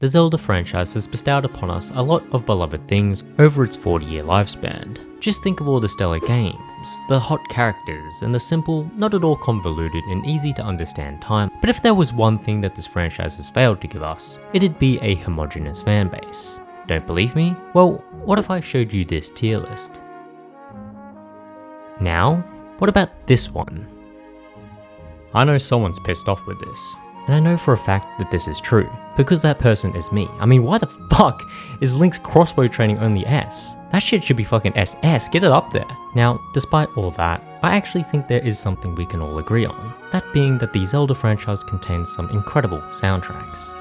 the Zelda franchise has bestowed upon us a lot of beloved things over its 40-year lifespan. Just think of all the stellar games, the hot characters, and the simple, not at all convoluted and easy to understand time. But if there was one thing that this franchise has failed to give us, it'd be a homogeneous fanbase. Don't believe me? Well, what if I showed you this tier list? Now, what about this one? I know someone's pissed off with this, and I know for a fact that this is true, because that person is me. I mean, why the fuck is Link's crossbow training only S? That shit should be fucking SS, get it up there. Now, despite all that, I actually think there is something we can all agree on, that being that the Zelda franchise contains some incredible soundtracks.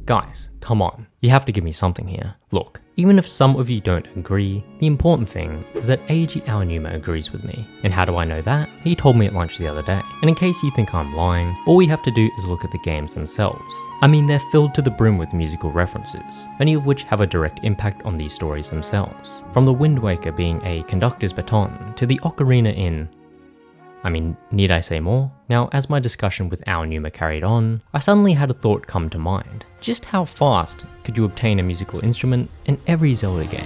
Guys, come on, you have to give me something here. Look, even if some of you don't agree, the important thing is that Eiji Aonuma agrees with me. And how do I know that? He told me at lunch the other day. And in case you think I'm lying, all we have to do is look at the games themselves. I mean, they're filled to the brim with musical references, many of which have a direct impact on these stories themselves. From the Wind Waker being a conductor's baton, to the ocarina in... I mean, need I say more? Now, as my discussion with Aonuma carried on, I suddenly had a thought come to mind. Just how fast could you obtain a musical instrument in every Zelda game?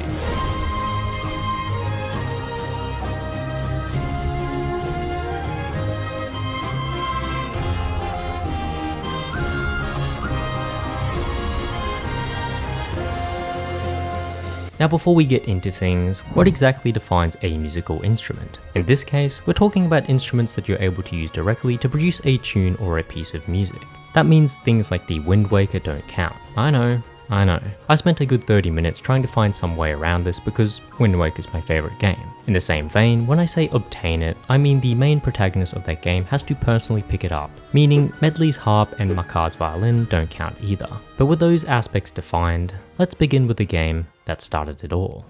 Now before we get into things, what exactly defines a musical instrument? In this case, we're talking about instruments that you're able to use directly to produce a tune or a piece of music. That means things like the Wind Waker don't count. I know. I spent a good 30 minutes trying to find some way around this because Wind Waker is my favourite game. In the same vein, when I say obtain it, I mean the main protagonist of that game has to personally pick it up, meaning Medley's harp and Makar's violin don't count either. But with those aspects defined, let's begin with the game that started it all.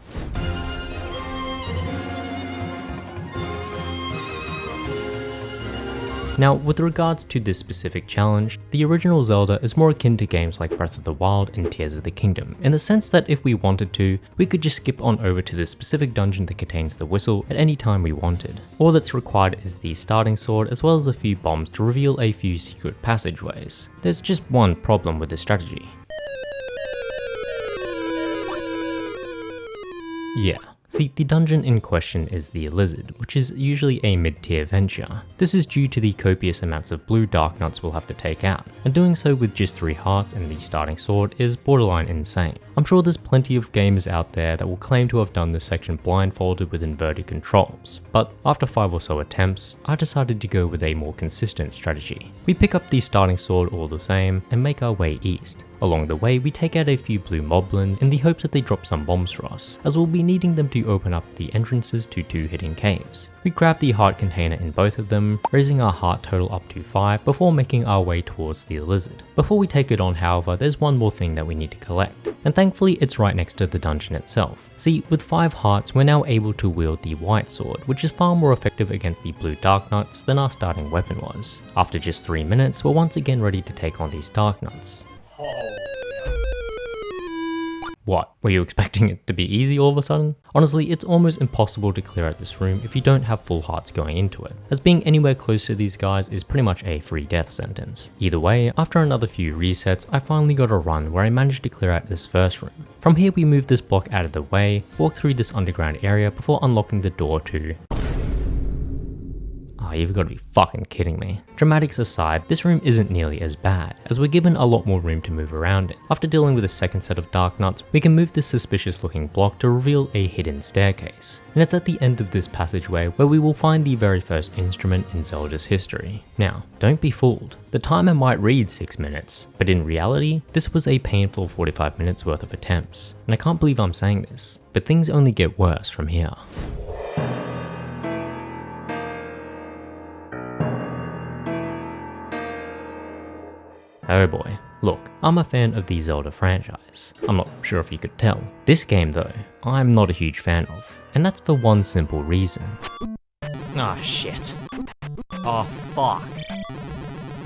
Now, with regards to this specific challenge, the original Zelda is more akin to games like Breath of the Wild and Tears of the Kingdom, in the sense that if we wanted to, we could just skip on over to the specific dungeon that contains the whistle at any time we wanted. All that's required is the starting sword as well as a few bombs to reveal a few secret passageways. There's just one problem with this strategy. Yeah. See, the dungeon in question is the Lizard, which is usually a mid-tier venture. This is due to the copious amounts of blue dark nuts we'll have to take out, and doing so with just 3 hearts and the starting sword is borderline insane. I'm sure there's plenty of gamers out there that will claim to have done this section blindfolded with inverted controls, but after 5 or so attempts, I decided to go with a more consistent strategy. We pick up the starting sword all the same and make our way east. Along the way, we take out a few blue moblins in the hopes that they drop some bombs for us, as we'll be needing them to open up the entrances to 2 hidden caves. We grab the heart container in both of them, raising our heart total up to 5 before making our way towards the Lizard. Before we take it on, however, there's one more thing that we need to collect, and thankfully it's right next to the dungeon itself. See, with 5 hearts, we're now able to wield the white sword, which is far more effective against the blue dark nuts than our starting weapon was. After just 3 minutes, we're once again ready to take on these dark nuts. What? Were you expecting it to be easy all of a sudden? Honestly, it's almost impossible to clear out this room if you don't have full hearts going into it, as being anywhere close to these guys is pretty much a free death sentence. Either way, after another few resets, I finally got a run where I managed to clear out this first room. From here we move this block out of the way, walk through this underground area before unlocking the door to... Oh, you've got to be fucking kidding me. Dramatics aside, this room isn't nearly as bad, as we're given a lot more room to move around in. After dealing with a second set of dark nuts, we can move this suspicious looking block to reveal a hidden staircase. And it's at the end of this passageway where we will find the very first instrument in Zelda's history. Now, don't be fooled. The timer might read 6 minutes, but in reality, this was a painful 45 minutes worth of attempts. And I can't believe I'm saying this, but things only get worse from here. Oh boy. Look, I'm a fan of the Zelda franchise. I'm not sure if you could tell. This game though, I'm not a huge fan of, and that's for one simple reason. Ah, shit. Oh, fuck.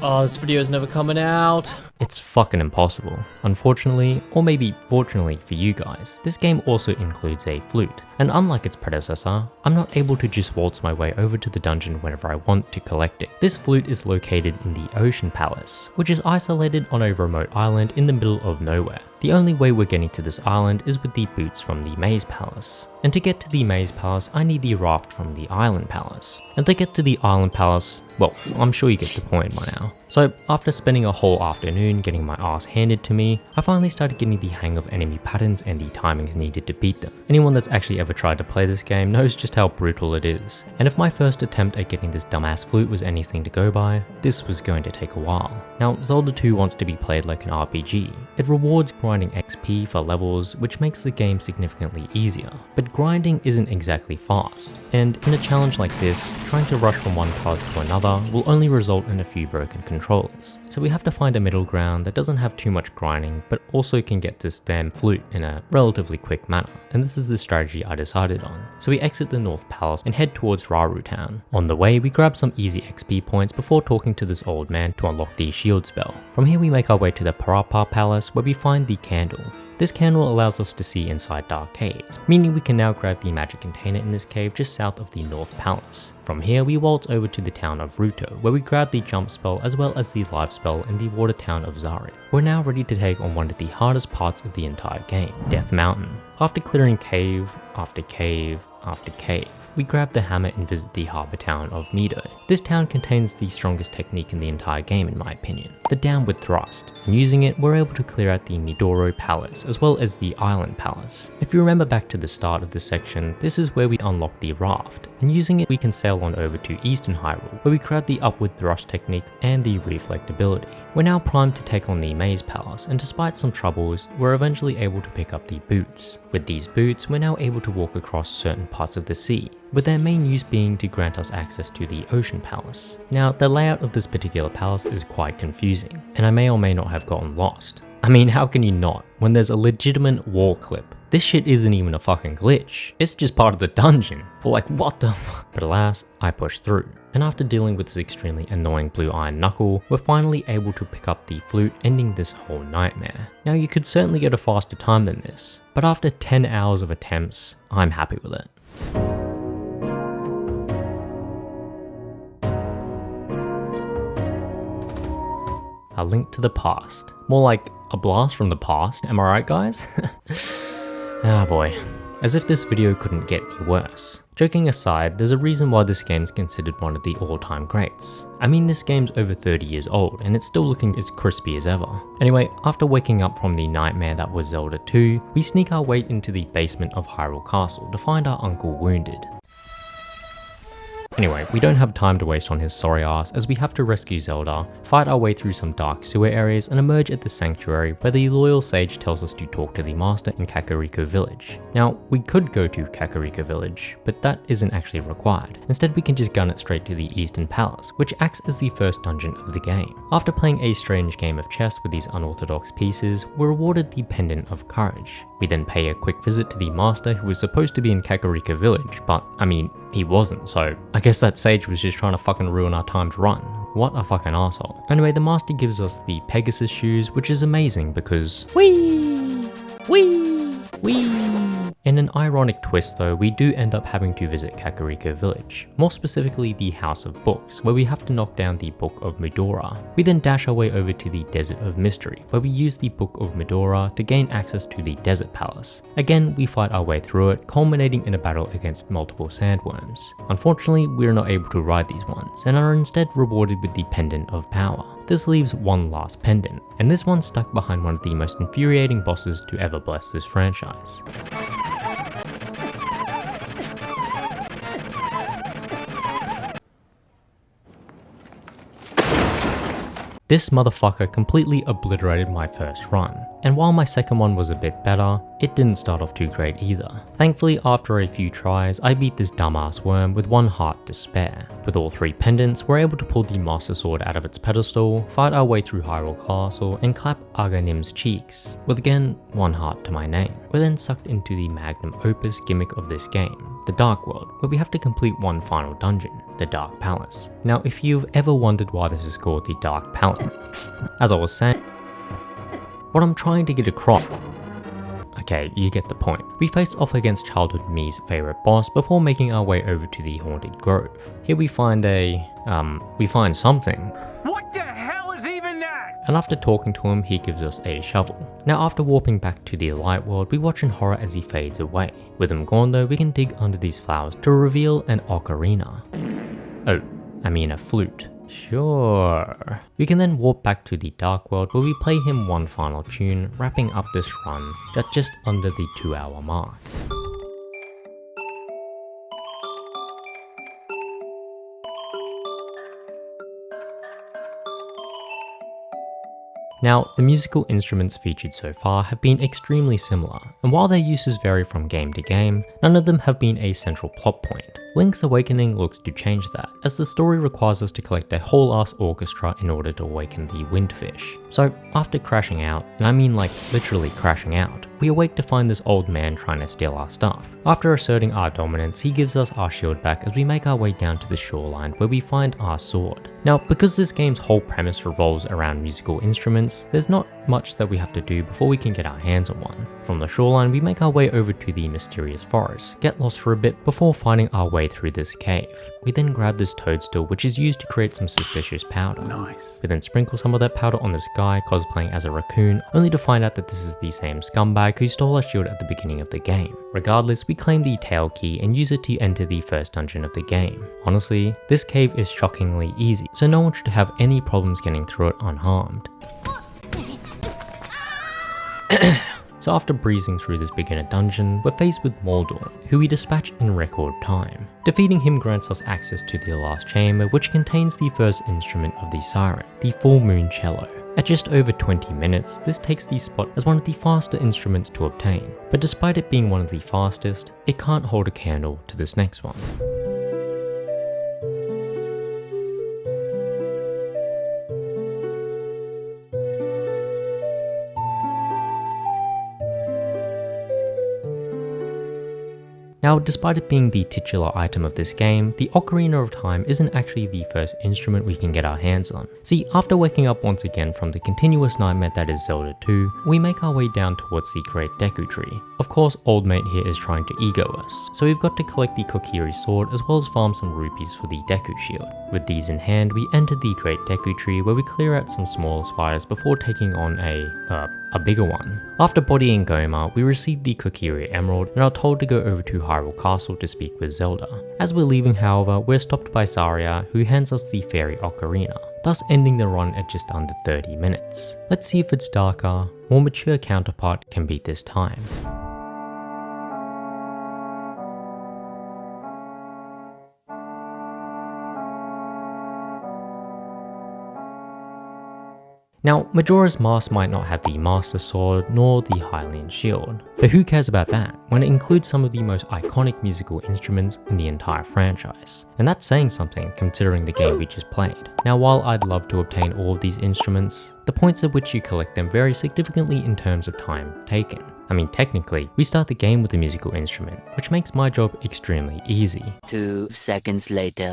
Oh, this video's never coming out. It's fucking impossible. Unfortunately, or maybe fortunately for you guys, this game also includes a flute, and unlike its predecessor, I'm not able to just waltz my way over to the dungeon whenever I want to collect it. This flute is located in the Ocean Palace, which is isolated on a remote island in the middle of nowhere. The only way we're getting to this island is with the boots from the Maze Palace. And to get to the Maze Palace, I need the raft from the Island Palace. And to get to the Island Palace, well, I'm sure you get the point by now. So after spending a whole afternoon getting my ass handed to me, I finally started getting the hang of enemy patterns and the timings needed to beat them. Anyone that's actually ever tried to play this game knows just how brutal it is. And if my first attempt at getting this dumbass flute was anything to go by, this was going to take a while. Now, Zelda 2 wants to be played like an RPG. It rewards grinding XP for levels, which makes the game significantly easier. But grinding isn't exactly fast, and in a challenge like this, trying to rush from one palace to another will only result in a few broken controllers. So we have to find a middle ground that doesn't have too much grinding, but also can get this damn flute in a relatively quick manner. And this is the strategy I decided on. So we exit the North Palace and head towards Raru Town. On the way, we grab some easy XP points before talking to this old man to unlock the shield spell. From here we make our way to the Parapa Palace where we find the candle. This candle allows us to see inside dark caves, meaning we can now grab the magic container in this cave just south of the North Palace. From here we waltz over to the town of Ruto, where we grab the jump spell as well as the life spell in the water town of Zari. We're now ready to take on one of the hardest parts of the entire game, Death Mountain. After clearing cave after cave after cave, we grab the hammer and visit the harbour town of Mido. This town contains the strongest technique in the entire game in my opinion, the downward thrust, and using it we're able to clear out the Midoro Palace as well as the Island Palace. If you remember back to the start of this section, this is where we unlock the raft, and using it we can sail on over to Eastern Hyrule, where we grab the upward thrust technique and the reflect ability. We're now primed to take on the Maze Palace, and despite some troubles, we're eventually able to pick up the boots. With these boots, we're now able to walk across certain parts of the sea, with their main use being to grant us access to the Ocean Palace. Now, the layout of this particular palace is quite confusing, and I may or may not have gotten lost. I mean, how can you not, when there's a legitimate wall clip? This shit isn't even a fucking glitch, it's just part of the dungeon. But like, what the fuck? But alas, I pushed through. And after dealing with this extremely annoying blue iron knuckle, we're finally able to pick up the flute, ending this whole nightmare. Now you could certainly get a faster time than this, but after 10 hours of attempts, I'm happy with it. A link to the past. More like a blast from the past, am I right guys? Ah boy, as if this video couldn't get any worse. Joking aside, there's a reason why this game's considered one of the all-time greats. I mean, this game's over 30 years old and it's still looking as crispy as ever. Anyway, after waking up from the nightmare that was Zelda 2, we sneak our way into the basement of Hyrule Castle to find our uncle wounded. Anyway, we don't have time to waste on his sorry ass as we have to rescue Zelda, fight our way through some dark sewer areas and emerge at the sanctuary where the loyal sage tells us to talk to the master in Kakariko Village. Now, we could go to Kakariko Village, but that isn't actually required. Instead, we can just gun it straight to the Eastern Palace, which acts as the first dungeon of the game. After playing a strange game of chess with these unorthodox pieces, we're awarded the Pendant of Courage. We then pay a quick visit to the master who was supposed to be in Kakariko Village, but I mean, he wasn't, so I guess that sage was just trying to fucking ruin our timed run. What a fucking asshole. Anyway, the master gives us the Pegasus shoes, which is amazing because whee! In an ironic twist though, we do end up having to visit Kakariko Village, more specifically the House of Books, where we have to knock down the Book of Medora. We then dash our way over to the Desert of Mystery, where we use the Book of Medora to gain access to the Desert Palace. Again, we fight our way through it, culminating in a battle against multiple sandworms. Unfortunately, we are not able to ride these ones, and are instead rewarded with the Pendant of Power. This leaves one last pendant, and this one's stuck behind one of the most infuriating bosses to ever bless this franchise. This motherfucker completely obliterated my first run, and while my second one was a bit better, it didn't start off too great either. Thankfully, after a few tries, I beat this dumbass worm with one heart to spare. With all three pendants, we're able to pull the Master Sword out of its pedestal, fight our way through Hyrule Castle, and clap Aghanim's cheeks, with again, one heart to my name. We're then sucked into the magnum opus gimmick of this game, the Dark World, where we have to complete one final dungeon, the Dark Palace. Now, if you've ever wondered why this is called the Dark Palace, as I was saying, What I'm trying to get across. Okay, you get the point. We face off against childhood me's favorite boss before making our way over to the Haunted Grove. Here we find something. What the hell is even that? And after talking to him, he gives us a shovel. Now after warping back to the light world, we watch in horror as he fades away. With him gone though, we can dig under these flowers to reveal an ocarina. Oh, I mean a flute. Sure. We can then warp back to the Dark World where we play him one final tune, wrapping up this run at just under the 2-hour mark. Now, the musical instruments featured so far have been extremely similar, and while their uses vary from game to game, none of them have been a central plot point. Link's Awakening looks to change that, as the story requires us to collect a whole ass orchestra in order to awaken the Windfish. So, after crashing out, and I mean like literally crashing out, we awake to find this old man trying to steal our stuff. After asserting our dominance, he gives us our shield back as we make our way down to the shoreline where we find our sword. Now, because this game's whole premise revolves around musical instruments, there's not much that we have to do before we can get our hands on one. From the shoreline, we make our way over to the mysterious forest, get lost for a bit before finding our way through this cave. We then grab this toadstool, which is used to create some suspicious powder. Nice. We then sprinkle some of that powder on this guy cosplaying as a raccoon, only to find out that this is the same scumbag who stole our shield at the beginning of the game. Regardless, we claim the tail key and use it to enter the first dungeon of the game. Honestly, this cave is shockingly easy, so no one should have any problems getting through it unharmed. So after breezing through this beginner dungeon, we're faced with Moldorm, who we dispatch in record time. Defeating him grants us access to the last chamber, which contains the first instrument of the siren, the full moon cello. At just over 20 minutes, this takes the spot as one of the faster instruments to obtain, but despite it being one of the fastest, it can't hold a candle to this next one. Now, despite it being the titular item of this game, the Ocarina of Time isn't actually the first instrument we can get our hands on. See, after waking up once again from the continuous nightmare that is Zelda 2, we make our way down towards the Great Deku Tree. Of course, old mate here is trying to ego us, so we've got to collect the Kokiri sword as well as farm some rupees for the Deku shield. With these in hand, we enter the Great Deku Tree where we clear out some smaller spiders before taking on a bigger one. After bodying Goma, we receive the Kokiri Emerald and are told to go over to Hyrule Castle to speak with Zelda. As we're leaving, however, we're stopped by Saria, who hands us the Fairy Ocarina, thus ending the run at just under 30 minutes. Let's see if its darker, more mature counterpart can beat this time. Now, Majora's Mask might not have the Master Sword nor the Hylian Shield, but who cares about that when it includes some of the most iconic musical instruments in the entire franchise? And that's saying something considering the game we just played. Now, while I'd love to obtain all of these instruments, the points at which you collect them vary significantly in terms of time taken. I mean, technically, we start the game with a musical instrument, which makes my job extremely easy. 2 seconds later.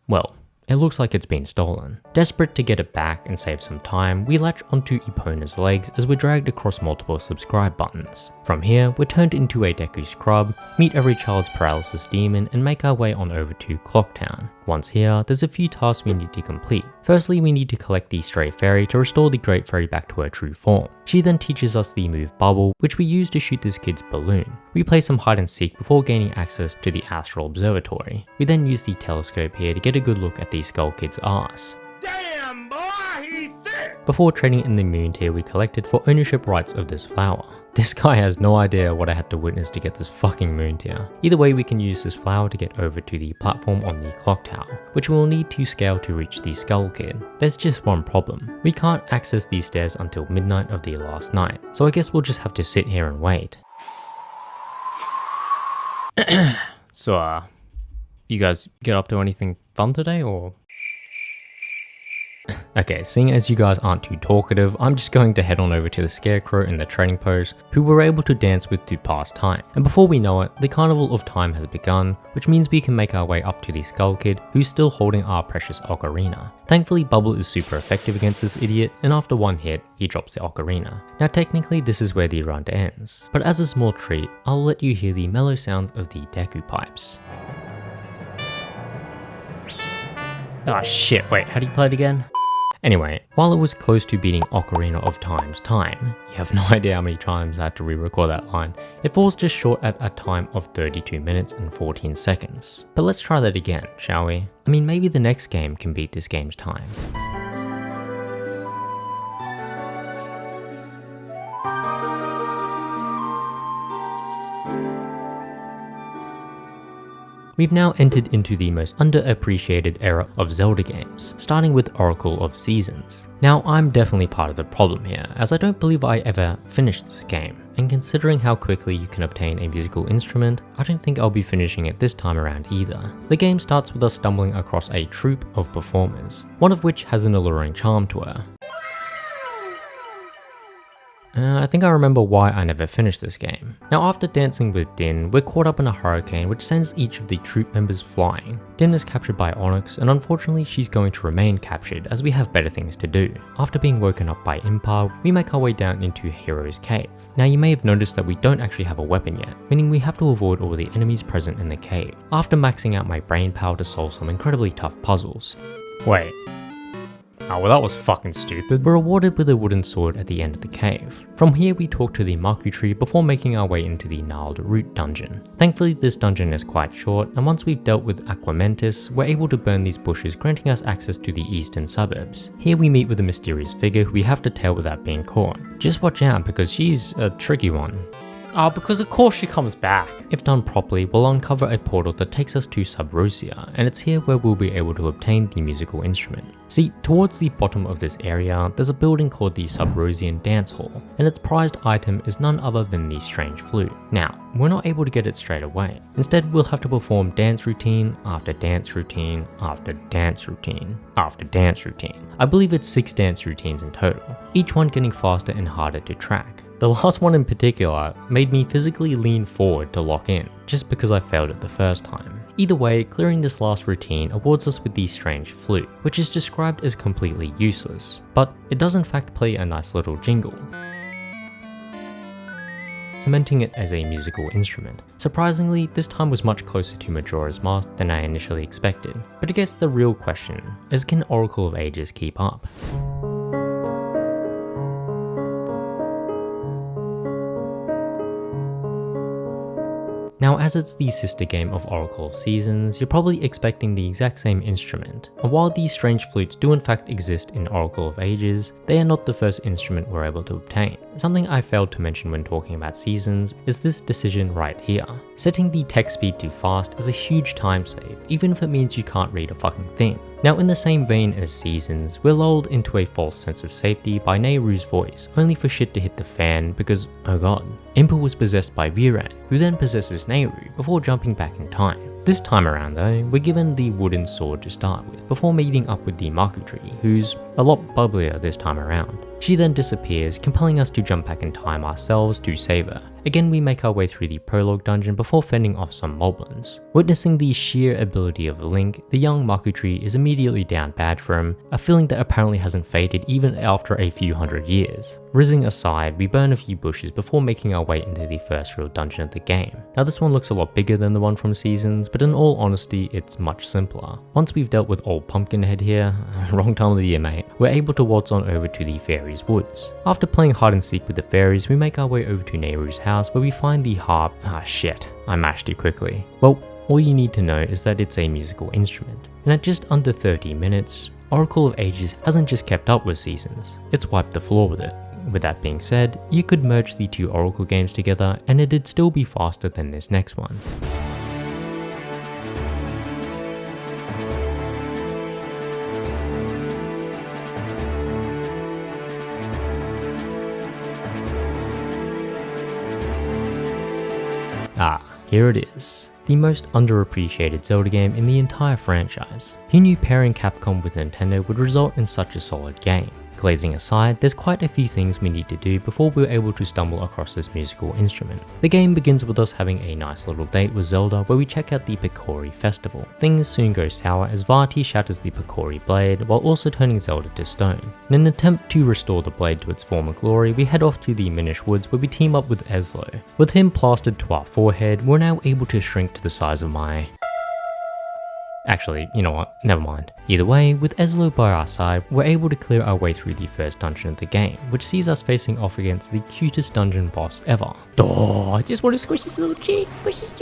Well, it looks like it's been stolen. Desperate to get it back and save some time, we latch onto Epona's legs as we're dragged across multiple subscribe buttons. From here, we're turned into a Deku Scrub, meet every child's paralysis demon, and make our way on over to Clocktown. Once here, there's a few tasks we need to complete. Firstly, we need to collect the Stray Fairy to restore the Great Fairy back to her true form. She then teaches us the move Bubble, which we use to shoot this kid's balloon. We play some hide and seek before gaining access to the Astral Observatory. We then use the telescope here to get a good look at the Skull Kid's ass. Damn, boy, he's thick! Before trading in the moon tier we collected for ownership rights of this flower. This guy has no idea what I had to witness to get this fucking moon tier. Either way, we can use this flower to get over to the platform on the clock tower, which we will need to scale to reach the Skull Kid. There's just one problem. We can't access these stairs until midnight of the last night, so I guess we'll just have to sit here and wait. So, you guys get up to anything fun today, or? Okay, seeing as you guys aren't too talkative, I'm just going to head on over to the Scarecrow in the trading post, who we're able to dance with to pass time. And before we know it, the Carnival of Time has begun, which means we can make our way up to the Skull Kid, who's still holding our precious ocarina. Thankfully, Bubble is super effective against this idiot, and after one hit, he drops the ocarina. Now technically, this is where the run ends, but as a small treat, I'll let you hear the mellow sounds of the Deku pipes. Oh shit, wait, how do you play it again? Anyway, while it was close to beating Ocarina of Time's time, you have no idea how many times I had to re-record that line, it falls just short at a time of 32 minutes and 14 seconds. But let's try that again, shall we? I mean, maybe the next game can beat this game's time. We've now entered into the most underappreciated era of Zelda games, starting with Oracle of Seasons. Now, I'm definitely part of the problem here, as I don't believe I ever finished this game, and considering how quickly you can obtain a musical instrument, I don't think I'll be finishing it this time around either. The game starts with us stumbling across a troupe of performers, one of which has an alluring charm to her. I think I remember why I never finished this game. Now after dancing with Din, we're caught up in a hurricane which sends each of the troupe members flying. Din is captured by Onyx, and unfortunately she's going to remain captured as we have better things to do. After being woken up by Impa, we make our way down into Hero's Cave. Now you may have noticed that we don't actually have a weapon yet, meaning we have to avoid all the enemies present in the cave, after maxing out my brain power to solve some incredibly tough puzzles. Wait. Oh, well that was fucking stupid. We're rewarded with a wooden sword at the end of the cave. From here we talk to the Maku Tree before making our way into the Gnarled Root dungeon. Thankfully this dungeon is quite short, and once we've dealt with Aquamentus, we're able to burn these bushes, granting us access to the eastern suburbs. Here we meet with a mysterious figure who we have to tail without being caught. Just watch out because she's a tricky one. Oh, because of course she comes back. If done properly, we'll uncover a portal that takes us to Sub Rosia, and it's here where we'll be able to obtain the musical instrument. See, towards the bottom of this area, there's a building called the Sub Rosian Dance Hall, and its prized item is none other than the strange flute. Now, we're not able to get it straight away. Instead, we'll have to perform dance routine after dance routine after dance routine after dance routine. I believe it's 6 dance routines in total, each one getting faster and harder to track. The last one in particular made me physically lean forward to lock in, just because I failed it the first time. Either way, clearing this last routine awards us with the strange flute, which is described as completely useless, but it does in fact play a nice little jingle, cementing it as a musical instrument. Surprisingly, this time was much closer to Majora's Mask than I initially expected. But I guess the real question is, can Oracle of Ages keep up? Now, as it's the sister game of Oracle of Seasons, you're probably expecting the exact same instrument, and while these strange flutes do in fact exist in Oracle of Ages, they are not the first instrument we're able to obtain. Something I failed to mention when talking about Seasons is this decision right here. Setting the text speed to fast is a huge time save, even if it means you can't read a fucking thing. Now in the same vein as Seasons, we're lulled into a false sense of safety by Nehru's voice, only for shit to hit the fan because, oh god, Impa was possessed by Viran, who then possesses Nehru before jumping back in time. This time around though, we're given the wooden sword to start with, before meeting up with the Maku Tree, who's a lot bubblier this time around. She then disappears, compelling us to jump back in time ourselves to save her. Again, we make our way through the prologue dungeon before fending off some moblins. Witnessing the sheer ability of Link, the young Maku Tree is immediately down bad for him, a feeling that apparently hasn't faded even after a few hundred years. Rizzing aside, we burn a few bushes before making our way into the first real dungeon of the game. Now this one looks a lot bigger than the one from Seasons, but in all honesty, it's much simpler. Once we've dealt with old Pumpkinhead here, wrong time of the year mate, we're able to waltz on over to the Fairies' Woods. After playing hide and seek with the fairies, we make our way over to Nehru's house where we find the harp. Ah shit, I mashed too quickly. Well, all you need to know is that it's a musical instrument, and at just under 30 minutes, Oracle of Ages hasn't just kept up with Seasons, it's wiped the floor with it. With that being said, you could merge the two Oracle games together and it'd still be faster than this next one. Ah, here it is. the most underappreciated Zelda game in the entire franchise. Who knew pairing Capcom with Nintendo would result in such a solid game? Glazing aside, there's quite a few things we need to do before we're able to stumble across this musical instrument. The game begins with us having a nice little date with Zelda where we check out the Picori Festival. Things soon go sour as Vati shatters the Picori blade while also turning Zelda to stone. In an attempt to restore the blade to its former glory, we head off to the Minish Woods where we team up with Eslo. With him plastered to our forehead, we're now able to shrink to the size of my... Actually, you know what, never mind. Either way, with Eslo by our side, we're able to clear our way through the first dungeon of the game, which sees us facing off against the cutest dungeon boss ever. Oh, I just want to squish this little cheek, squish this.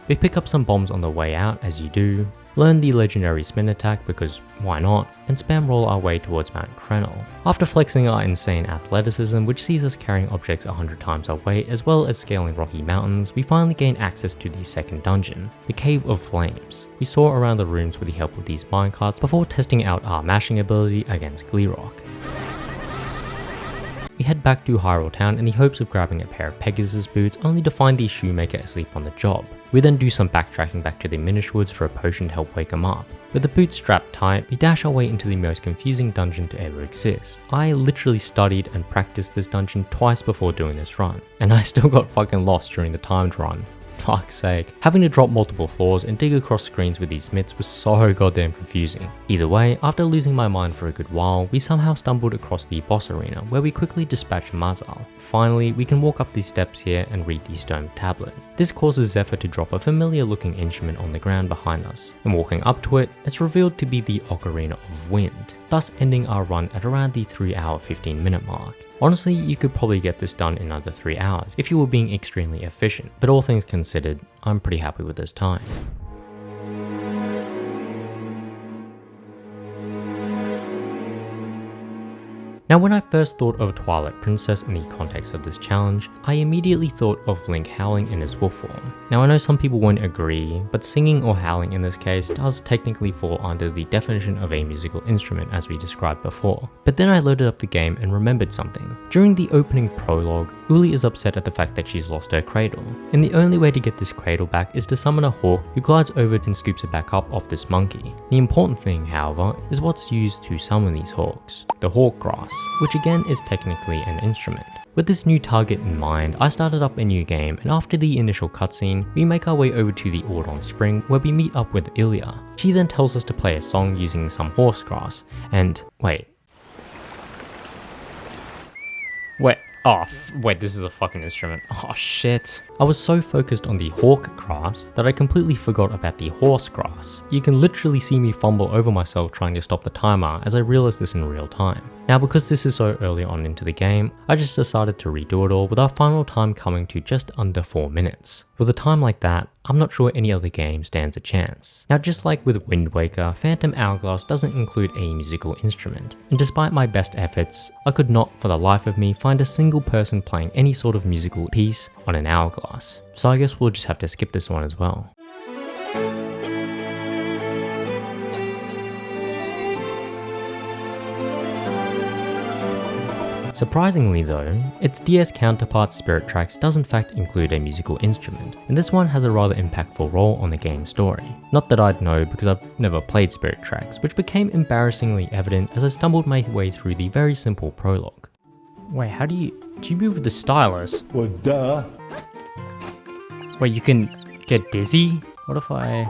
We pick up some bombs on the way out, as you do, learn the legendary spin attack because why not, and spam roll our way towards Mount Krenel. After flexing our insane athleticism, which sees us carrying objects 100 times our weight as well as scaling rocky mountains, we finally gain access to the second dungeon, the Cave of Flames. We soar around the rooms with the help of these minecarts before testing out our mashing ability against Gleerock. We head back to Hyrule Town in the hopes of grabbing a pair of Pegasus boots, only to find the shoemaker asleep on the job. We then do some backtracking back to the Minish Woods for a potion to help wake him up. With the boots strapped tight, we dash our way into the most confusing dungeon to ever exist. I literally studied and practiced this dungeon twice before doing this run, and I still got fucking lost during the timed run. Fuck's sake. Having to drop multiple floors and dig across screens with these mitts was so goddamn confusing. Either way, after losing my mind for a good while, we somehow stumbled across the boss arena where we quickly dispatch Mazal. Finally, we can walk up these steps here and read the stone tablet. This causes Zephyr to drop a familiar looking instrument on the ground behind us, and walking up to it, it's revealed to be the Ocarina of Wind, thus ending our run at around the 3-hour 15-minute mark. Honestly, you could probably get this done in under 3 hours if you were being extremely efficient, but all things considered, I'm pretty happy with this time. Now when I first thought of Twilight Princess in the context of this challenge, I immediately thought of Link howling in his wolf form. Now I know some people won't agree, but singing or howling in this case does technically fall under the definition of a musical instrument as we described before. But then I loaded up the game and remembered something. During the opening prologue, Uli is upset at the fact that she's lost her cradle, and the only way to get this cradle back is to summon a hawk who glides over it and scoops it back up off this monkey. The important thing, however, is what's used to summon these hawks, the hawk grass, which again is technically an instrument. With this new target in mind, I started up a new game, and after the initial cutscene, we make our way over to the Ordon Spring where we meet up with Ilya. She then tells us to play a song using some horse grass, and wait, this is a fucking instrument. Oh shit. I was so focused on the hawk grass that I completely forgot about the horse grass. You can literally see me fumble over myself trying to stop the timer as I realized this in real time. Now because this is so early on into the game, I just decided to redo it all with our final time coming to just under 4 minutes. With a time like that, I'm not sure any other game stands a chance. Now just like with Wind Waker, Phantom Hourglass doesn't include a musical instrument, and despite my best efforts, I could not for the life of me find a single person playing any sort of musical piece on an hourglass. So I guess we'll just have to skip this one as well. Surprisingly though, its DS counterpart Spirit Tracks does in fact include a musical instrument, and this one has a rather impactful role on the game's story. Not that I'd know because I've never played Spirit Tracks, which became embarrassingly evident as I stumbled my way through the very simple prologue. Wait, do you move with the stylus? Well, duh. Wait, you can get dizzy? What if I...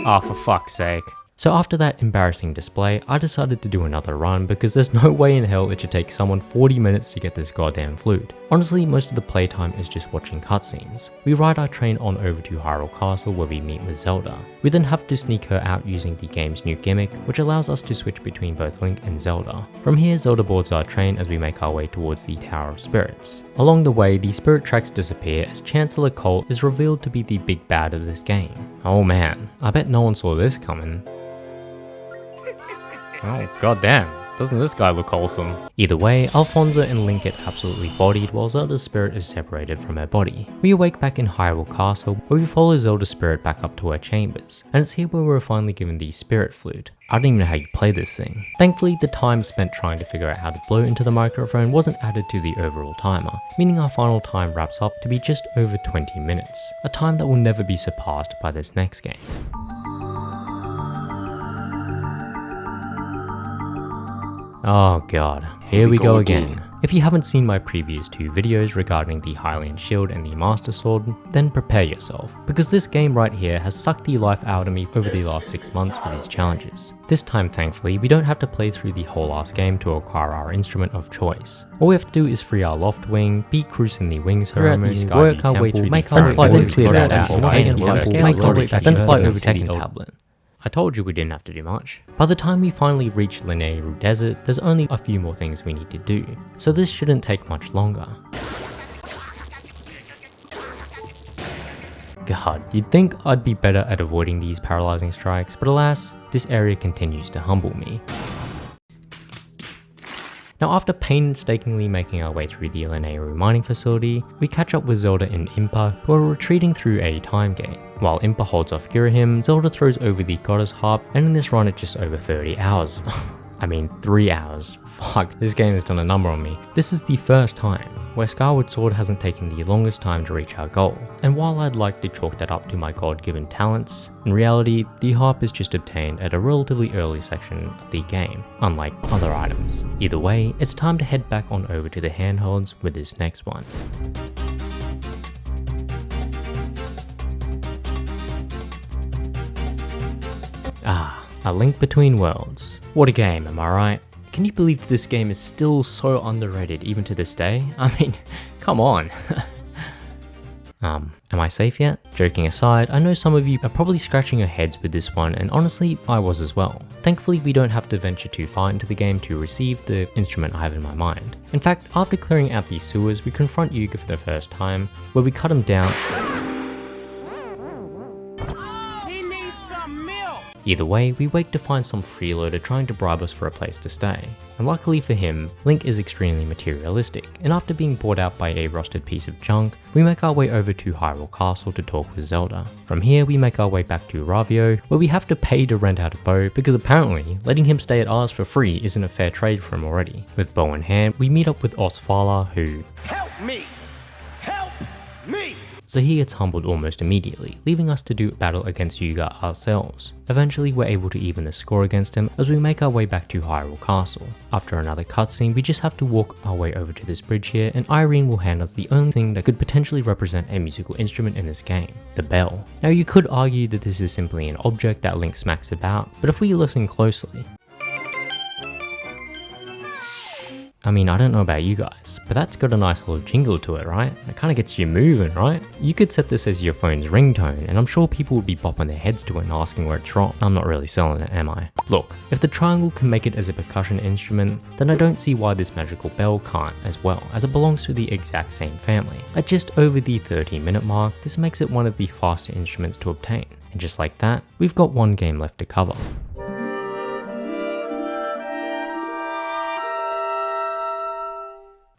Oh, for fuck's sake. So after that embarrassing display, I decided to do another run because there's no way in hell it should take someone 40 minutes to get this goddamn flute. Honestly, most of the playtime is just watching cutscenes. We ride our train on over to Hyrule Castle where we meet with Zelda. We then have to sneak her out using the game's new gimmick, which allows us to switch between both Link and Zelda. From here, Zelda boards our train as we make our way towards the Tower of Spirits. Along the way, the Spirit Tracks disappear as Chancellor Colt is revealed to be the big bad of this game. Oh man, I bet no one saw this coming. Oh goddamn, doesn't this guy look wholesome? Either way, Alfonso and Link get absolutely bodied while Zelda's spirit is separated from her body. We awake back in Hyrule Castle, where we follow Zelda's spirit back up to her chambers, and it's here where we're finally given the spirit flute. I don't even know how you play this thing. Thankfully, the time spent trying to figure out how to blow into the microphone wasn't added to the overall timer, meaning our final time wraps up to be just over 20 minutes, a time that will never be surpassed by this next game. Oh god, here we go again. If you haven't seen my previous 2 videos regarding the Hylian Shield and the Master Sword, then prepare yourself, because this game right here has sucked the life out of me over the last 6 months for these challenges. This time thankfully, we don't have to play through the whole last game to acquire our instrument of choice. All we have to do is free our loft wing, beat Cruz in the wing ceremony, work our way through, make our way clear that out, then fly over to the tablet. I told you we didn't have to do much. By the time we finally reach Lanayru Desert, there's only a few more things we need to do, so this shouldn't take much longer. God, you'd think I'd be better at avoiding these paralyzing strikes, but alas, this area continues to humble me. Now after painstakingly making our way through the Lanayru mining facility, we catch up with Zelda and Impa, who are retreating through a time gate. While Impa holds off Girahim, Zelda throws over the Goddess Harp, and in this run it's just over 30 hours. I mean 3 hours. Fuck, this game has done a number on me. This is the first time where Skyward Sword hasn't taken the longest time to reach our goal, and while I'd like to chalk that up to my god-given talents, in reality, the harp is just obtained at a relatively early section of the game, unlike other items. Either way, it's time to head back on over to the handholds with this next one. Ah, A Link Between Worlds. What a game, am I right? Can you believe this game is still so underrated even to this day? I mean, come on. Am I safe yet? Joking aside, I know some of you are probably scratching your heads with this one, and honestly, I was as well. Thankfully, we don't have to venture too far into the game to receive the instrument I have in my mind. In fact, after clearing out these sewers, we confront Yuga for the first time, where we cut him down. Either way, we wake to find some freeloader trying to bribe us for a place to stay. And luckily for him, Link is extremely materialistic, and after being bought out by a rusted piece of junk, we make our way over to Hyrule Castle to talk with Zelda. From here, we make our way back to Ravio, where we have to pay to rent out a bow, because apparently, letting him stay at ours for free isn't a fair trade for him already. With bow in hand, we meet up with Osfala, who... Help me! Help me! So he gets humbled almost immediately, leaving us to do battle against Yuga ourselves. Eventually we're able to even the score against him as we make our way back to Hyrule Castle. After another cutscene, we just have to walk our way over to this bridge here, and Irene will hand us the only thing that could potentially represent a musical instrument in this game, the bell. Now you could argue that this is simply an object that Link smacks about, but if we listen closely, I mean, I don't know about you guys, but that's got a nice little jingle to it, right? It kind of gets you moving, right? You could set this as your phone's ringtone, and I'm sure people would be bopping their heads to it and asking where it's from. I'm not really selling it, am I? Look, if the triangle can make it as a percussion instrument, then I don't see why this magical bell can't as well, as it belongs to the exact same family. At just over the 30-minute mark, this makes it one of the faster instruments to obtain. And just like that, we've got one game left to cover.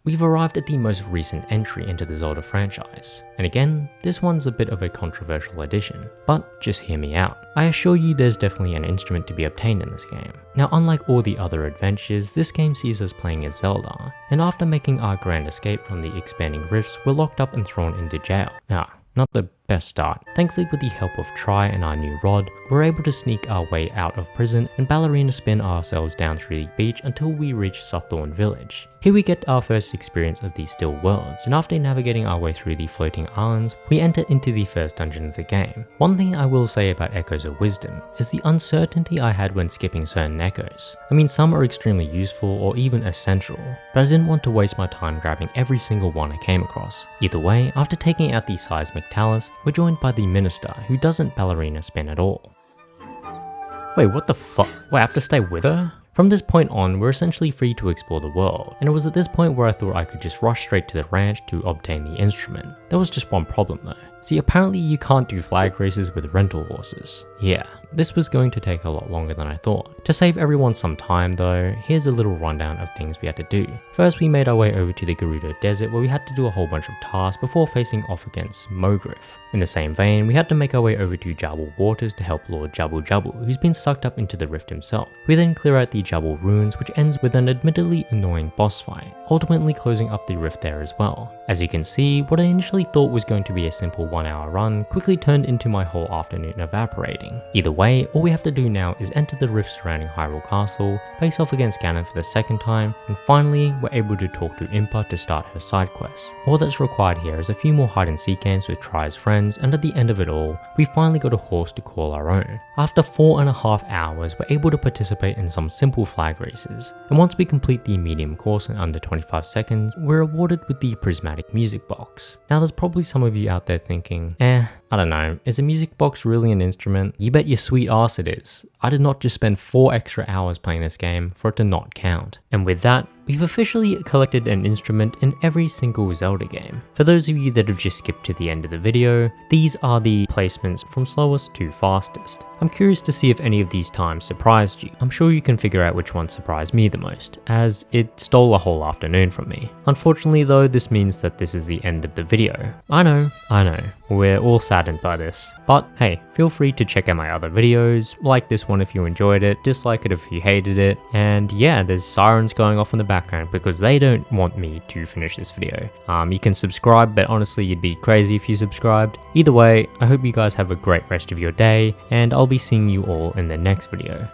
We've arrived at the most recent entry into the Zelda franchise, and again, this one's a bit of a controversial addition, but just hear me out. I assure you there's definitely an instrument to be obtained in this game. Now unlike all the other adventures, this game sees us playing as Zelda, and after making our grand escape from the expanding rifts, we're locked up and thrown into jail. Now, not the best start. Thankfully, with the help of Tri and our new rod, we're able to sneak our way out of prison and ballerina spin ourselves down through the beach until we reach Souththorn Village. Here we get our first experience of the Still Worlds, and after navigating our way through the floating islands, we enter into the first dungeon of the game. One thing I will say about Echoes of Wisdom is the uncertainty I had when skipping certain echoes. I mean, some are extremely useful or even essential, but I didn't want to waste my time grabbing every single one I came across. Either way, after taking out the seismic talus, we're joined by the Minister, who doesn't ballerina spin at all. Wait, what the fuck? Wait, I have to stay with her? From this point on, we're essentially free to explore the world, and it was at this point where I thought I could just rush straight to the ranch to obtain the instrument. There was just one problem though. See, apparently you can't do flag races with rental horses. Yeah, This was going to take a lot longer than I thought. To save everyone some time though, here's a little rundown of things we had to do. First, we made our way over to the Gerudo Desert where we had to do a whole bunch of tasks before facing off against Mogriff. In the same vein, we had to make our way over to Jabal Waters to help Lord Jabal Jabal, who's been sucked up into the rift himself. We then clear out the Jabal ruins, which ends with an admittedly annoying boss fight, ultimately closing up the rift there as well. As you can see, what I initially thought was going to be a simple 1-hour run quickly turned into my whole afternoon evaporating. Either way, all we have to do now is enter the rift surrounding Hyrule Castle, face off against Ganon for the second time, and finally we're able to talk to Impa to start her side quest. All that's required here is a few more hide and seek games with Tri's friends, and at the end of it all, we finally got a horse to call our own. After 4.5 hours, we're able to participate in some simple flag races, and once we complete the medium course in under 25 seconds, we're awarded with the prismatic music box. Now there's probably some of you out there thinking, I don't know, is a music box really an instrument? You bet your sweet ass it is. I did not just spend 4 extra hours playing this game for it to not count. And with that, we've officially collected an instrument in every single Zelda game. For those of you that have just skipped to the end of the video, these are the placements from slowest to fastest. I'm curious to see if any of these times surprised you. I'm sure you can figure out which one surprised me the most, as it stole a whole afternoon from me. Unfortunately though, this means that this is the end of the video. I know, we're all saddened by this. But hey, feel free to check out my other videos, like this one if you enjoyed it, dislike it if you hated it, and yeah, there's sirens going off in the background because they don't want me to finish this video. You can subscribe, but honestly you'd be crazy if you subscribed. Either way, I hope you guys have a great rest of your day, and I'll be seeing you all in the next video.